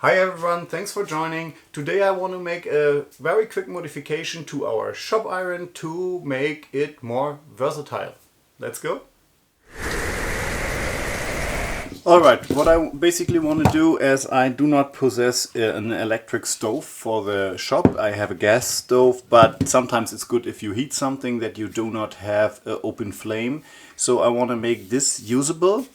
Hi everyone, thanks for joining. Today I want to make a very quick modification to our shop iron to make it more versatile. Let's go. Alright, what I basically want to do is I do not possess an electric stove for the shop. I have a gas stove, but sometimes it's good if you heat something that you do not have an open flame. So I want to make this usable.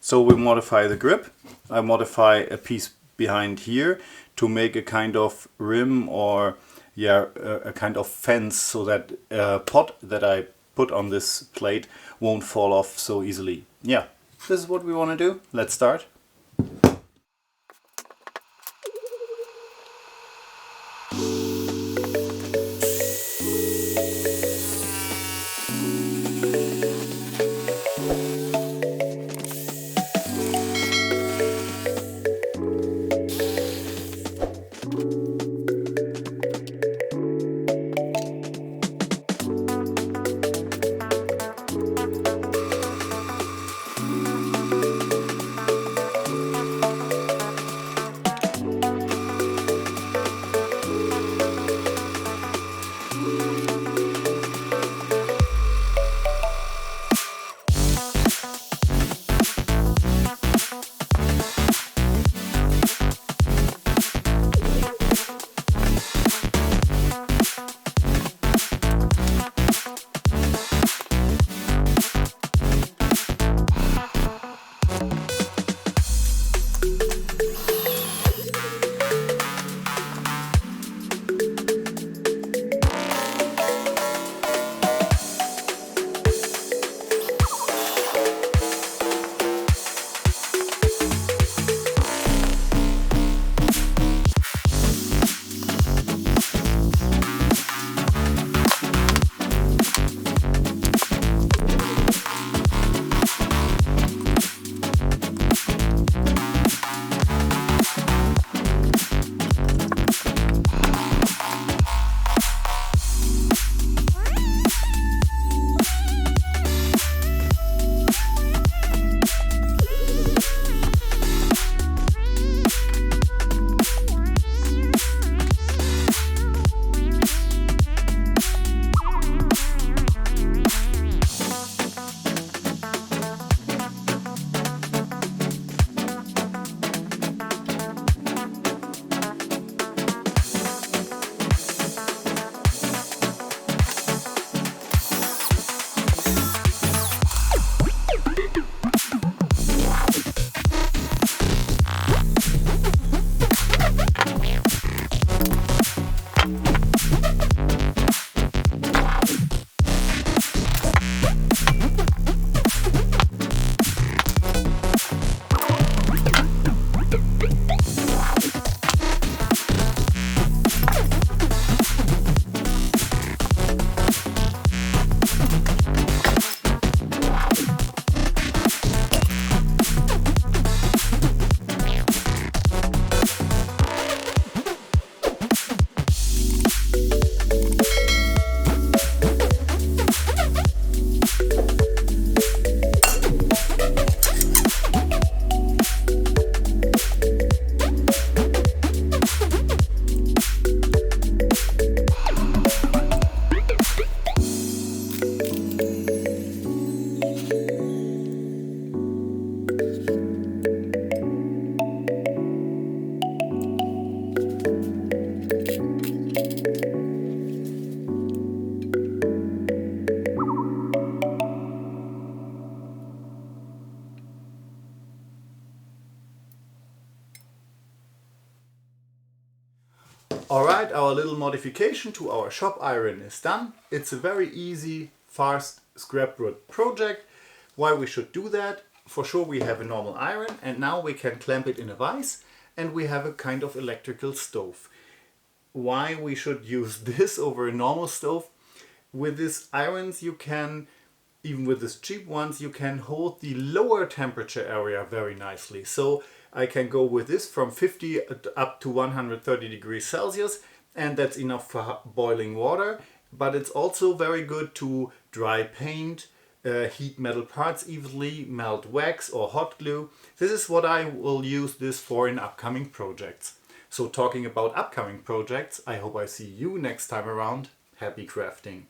So we modify the grip. I modify a piece behind here to make a kind of rim or a kind of fence so that pot that I put on this plate won't fall off so easily. Yeah, this is what we want to do. Let's start. Alright, our little modification to our shop iron is done. It's a very easy, fast scrap wood project. Why we should do that? For sure we have a normal iron and now we can clamp it in a vise and we have a kind of electrical stove. Why we should use this over a normal stove? With these irons you can, even with these cheap ones, you can hold the lower temperature area very nicely. So I can go with this from 50 up to 130 degrees Celsius, and that's enough for boiling water. But it's also very good to dry paint, heat metal parts evenly, melt wax or hot glue. This is what I will use this for in upcoming projects. So talking about upcoming projects, I hope I see you next time around. Happy crafting!